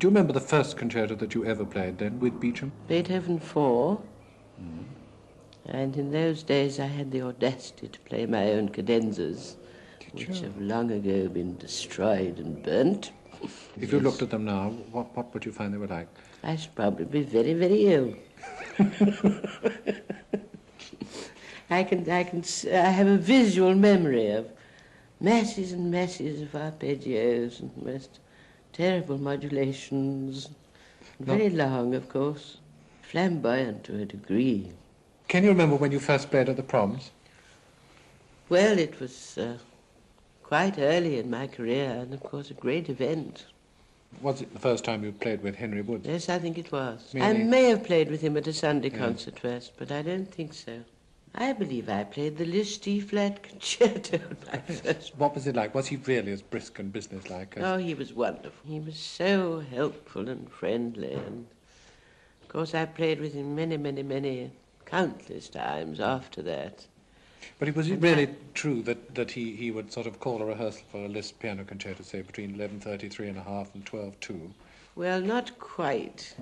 Do you remember the first concerto that you ever played then with Beecham? Beethoven 4. And in those days I had the audacity to play my own cadenzas, which have long ago been destroyed and burnt. If you looked at them now, what would you find they were like? I should probably be very, very ill. I have a visual memory of masses and masses of arpeggios and most terrible modulations. Very long, of course. Flamboyant to a degree. Can you remember when you first played at the proms? Well, it was quite early in my career, and of course a great event. Was it the first time you played with Henry Woods? Yes, I think it was. Really? I may have played with him at a Sunday concert first, but I don't think so. I believe I played the Liszt D-flat concerto at my first. What was it like? Was he really as brisk and businesslike as... Oh, he was wonderful. He was so helpful and friendly, and of course I played with him many, countless times after that. But was it really true that he would sort of call a rehearsal for a Liszt piano concerto, say, between 11:33 and a half and 12:02? Well, not quite.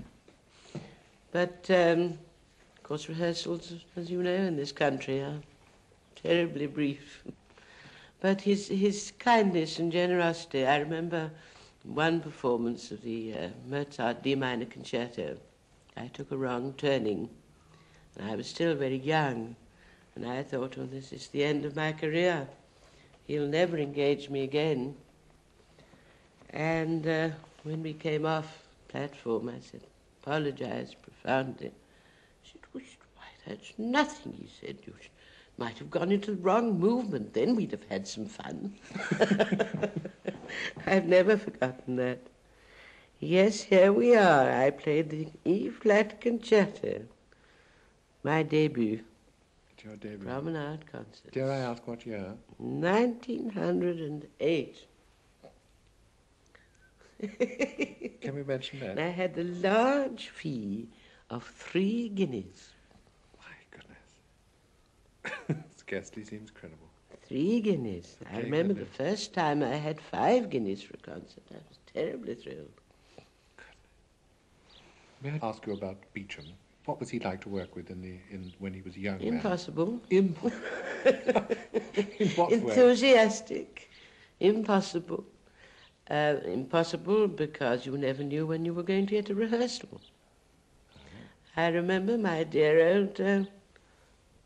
But, of course, rehearsals, as you know, in this country are terribly brief. But his kindness and generosity, I remember one performance of the Mozart D minor concerto. I took a wrong turning, and I was still very young. And I thought, oh, this is the end of my career. He'll never engage me again. And when we came off platform, I said, apologized profoundly. She said, why, that's nothing, he said. You might have gone into the wrong movement. Then we'd have had some fun. I've never forgotten that. Yes, here we are. I played the E-flat concerto. My debut. Your debut. From an art concert. Dare I ask what year? 1908. Can we mention that? And I had the large fee of 3 guineas. My goodness. Scarcely seems credible. 3 guineas. I remember the first time I had 5 guineas for a concert. I was terribly thrilled. May I ask you about Beecham? What was he like to work with when he was a young man? Impossible. In what Enthusiastic. Impossible. Impossible because you never knew when you were going to get a rehearsal. I remember my dear old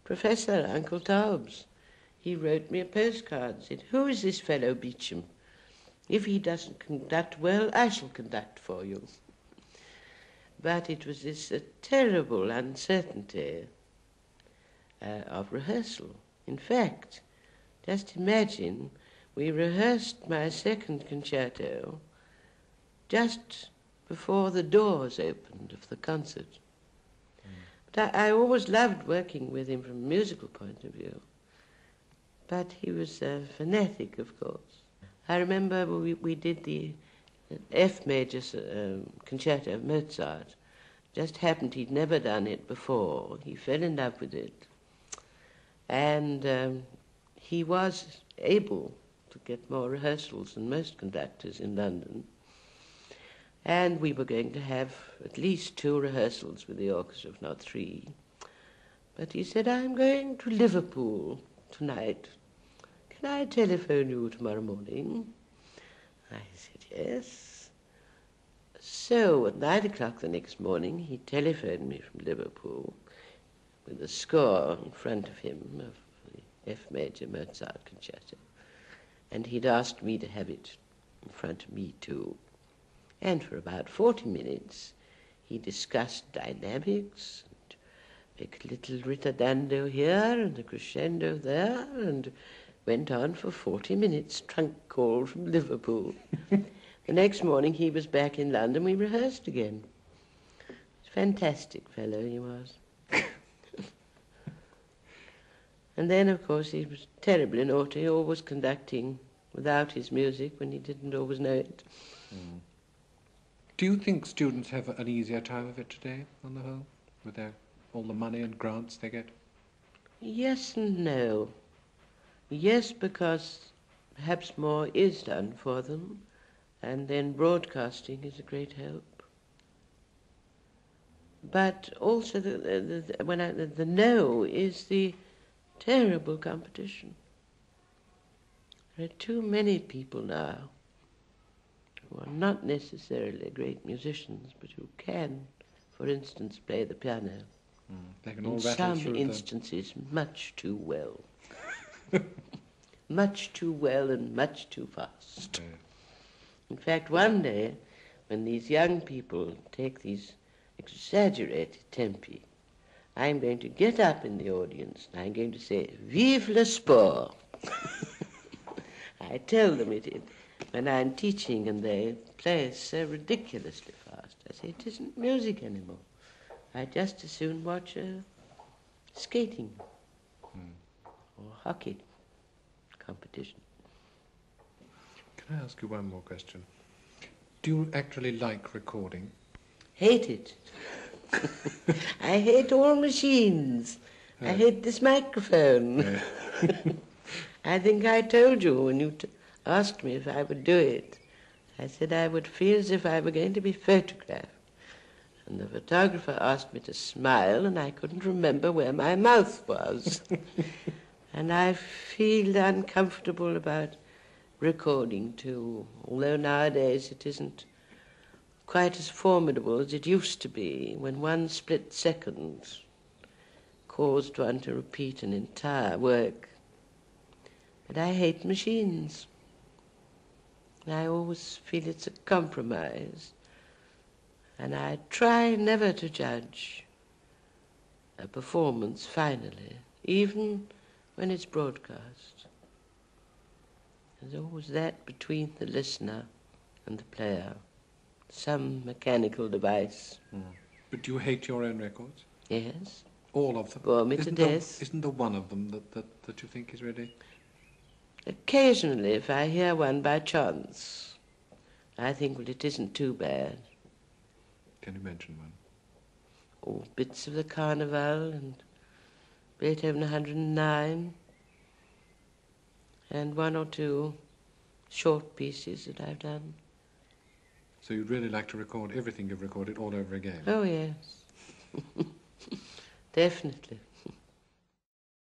professor, Uncle Taubes. He wrote me a postcard, said, who is this fellow Beecham? If he doesn't conduct well, I shall conduct for you. But it was this terrible uncertainty of rehearsal. In fact, just imagine, we rehearsed my second concerto just before the doors opened of the concert. But I always loved working with him from a musical point of view. But he was fanatic, of course. I remember we did the F major concerto of Mozart. Just happened he'd never done it before. He fell in love with it. And he was able to get more rehearsals than most conductors in London. And we were going to have at least 2 rehearsals with the orchestra, if not 3. But he said, I'm going to Liverpool tonight. Can I telephone you tomorrow morning? I said, yes. So at 9 o'clock the next morning, he telephoned me from Liverpool with a score in front of him of the F major Mozart concerto. And he'd asked me to have it in front of me too. And for about 40 minutes, he discussed dynamics, and make a little ritardando here and a crescendo there, and went on for 40 minutes, trunk call from Liverpool. The next morning, he was back in London. We rehearsed again. Fantastic fellow he was. And then, of course, he was terribly naughty, always conducting without his music when he didn't always know it. Mm. Do you think students have an easier time of it today, on the whole, with all the money and grants they get? Yes and no. Yes, because perhaps more is done for them, And then broadcasting is a great help. But also the no is the terrible competition. There are too many people now who are not necessarily great musicians, but who can, for instance, play the piano. They can all In rattle some through instances, much too well. Much too well and much too fast. Yeah. In fact, one day, when these young people take these exaggerated tempi, I'm going to get up in the audience and I'm going to say, Vive le sport! I tell them it when I'm teaching and they play so ridiculously fast. I say, it isn't music anymore. I'd just as soon watch skating or hockey competition. Can I ask you one more question? Do you actually like recording? Hate it. I hate all machines. I hate this microphone. I think I told you when you asked me if I would do it. I said I would feel as if I were going to be photographed. And the photographer asked me to smile, and I couldn't remember where my mouth was. And I feel uncomfortable about recording too, although nowadays it isn't quite as formidable as it used to be, when one split second caused one to repeat an entire work. But I hate machines. I always feel it's a compromise. And I try never to judge a performance finally, even when it's broadcast. There's always that between the listener and the player, some mechanical device. But do you hate your own records? Yes. All of them? Bore me to death. Isn't there one of them that you think is really... Occasionally, if I hear one by chance, I think, well, it isn't too bad. Can you mention one? Oh, bits of the Carnival and Beethoven 109, and one or two short pieces that I've done. So you'd really like to record everything you've recorded all over again? Oh, yes. Definitely.